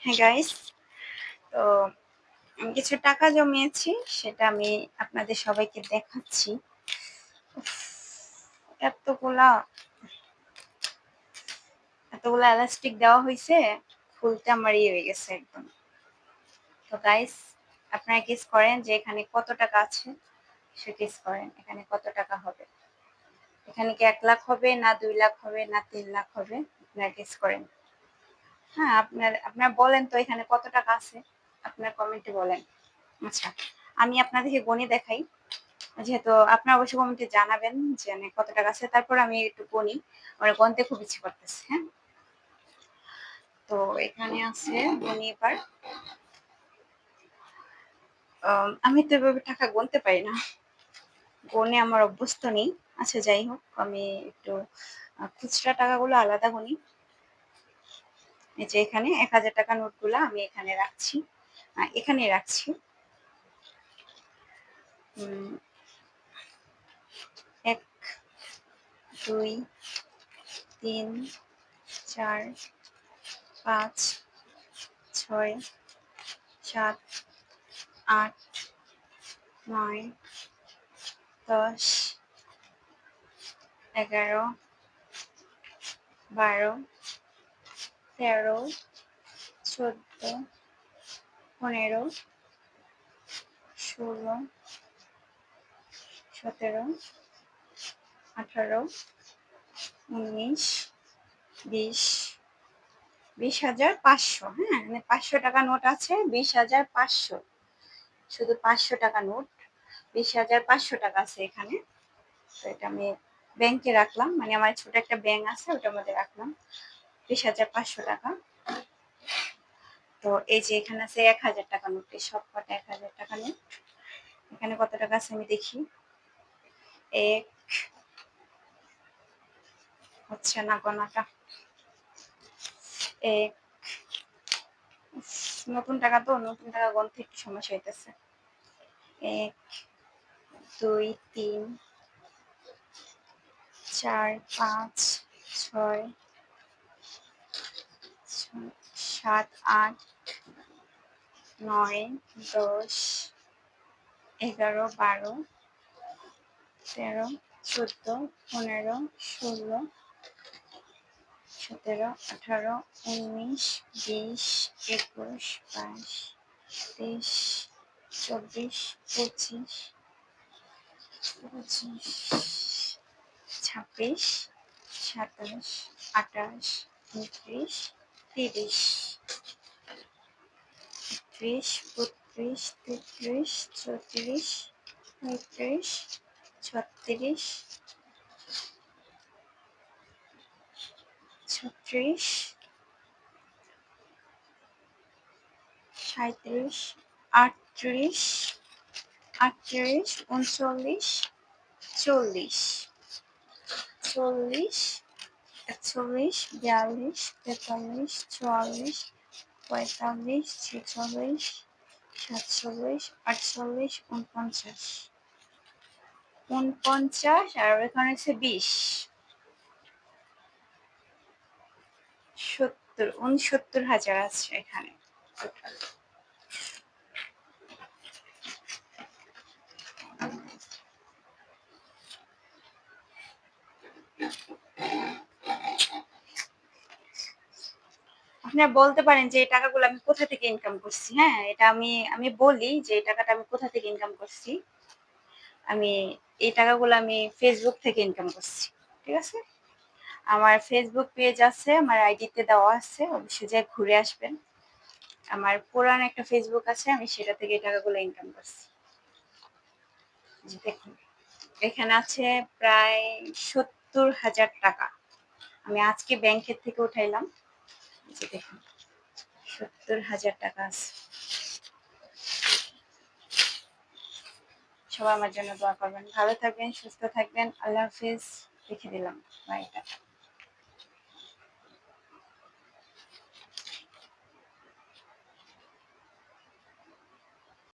হ্যাঁ গাইস, তো আমি কিছু টাকা জমিয়েছি, সেটা আমি আপনাদের সবাইকে দেখাচ্ছি। উফ, এতগুলা এতগুলা এলাস্টিক দেওয়া হয়েছে, খুলতে আমার ইয়ে হয়ে গেছে একদম। তো গাইস, আপনারা গেস করেন যে এখানে কত টাকা আছে। সে গেস করেন এখানে কত টাকা হবে। এখানে কি 1 লাখ হবে, না 2 লাখ হবে, না 3 লাখ হবে? আপনারা গেস করেন। হ্যাঁ, আপনারা বলেন তো এখানে কত টাকা আছে, আপনার কমেন্টে বলেন। আচ্ছা, আমি আপনাদেরকে গণে দেখাই। যেহেতু আপনারা অবশ্যই কমেন্টে জানাবেন যে কত টাকা আছে, তারপর আমি একটু গণি। আমার গণতে খুব ইচ্ছে করতেছে। হ্যাঁ, তো এখানে আছে, গণি এবার। আমি তো এভাবে টাকা গুনতে পারি না, গণে আমার অভ্যস্ত নেই। আচ্ছা যাই হোক, আমি একটু খুচরা টাকাগুলো আলাদা গুনি। এই যে এখানে 1000 টাকা নোটগুলো আমি এখানে রাখছি, এখানে রাখছি। 1 2 3 4 5 6 7 8 9 10 11 12 13 14 15 16 17 18 19 20 20,500। হ্যাঁ, মানে 500 টাকা নোট আছে, 20,500। শুধু 500 টাকা নোট, 20,500 টাকা আছে এখানে। তো এটা আমি ব্যাংকে রাখলাম, মানে আমার ছোট একটা ব্যাংক আছে, ওটার মধ্যে রাখলাম 20,500 টাকা। তো এই যে এখানে আছে 1,000 টাকা নোট, এই সব কটা 1,000 টাকা নোট। এখানে কত টাকা আছে আমি দেখি। এক, হচ্ছে না গোনাটা। এক, নতুন টাকা তো, নতুন টাকা গণতে একটু সমস্যা হইতেছে। 1 2 3 4 5 6 7 8 9 10 11 12 13 14 15 16 17 18 19 20 21 22 23 24 25 26 27 28 29 30 31 32 33 34 35 36 36 37 38 38 39 40 41 42 43 44 45 46 47 48 49 আর এখানে হচ্ছে 20 70 69,000 আছে এখানে টোটাল। আপনারা বলতে পারেন যে এই টাকাগুলো আমি কোথা থেকে ইনকাম করছি। হ্যাঁ, এটা আমি বলি যে এই টাকাটা আমি কোথা থেকে ইনকাম করছি। এই টাকাগুলো আমি ফেসবুক থেকে ইনকাম করছি। ঠিক আছে, আমার ফেসবুক পেজ আছে, আমার আইডিতে দেওয়া আছে, অবশ্যই যে ঘুরে আসবেন। আমার পুরান একটা ফেসবুক আছে, আমি সেটা থেকে এই টাকাগুলো ইনকাম করছি। দেখুন, এখানে আছে প্রায় 70,000 টাকা, আমি আজকে ব্যাংকের থেকে উঠাইলাম। যে দেখুন, 70,000 টাকা আছে। সবাই আমার জন্য দোয়া করবেন, ভালো থাকবেন, সুস্থ থাকবেন। আল্লাহ হাফিজ, রেখে দিলাম, বাই।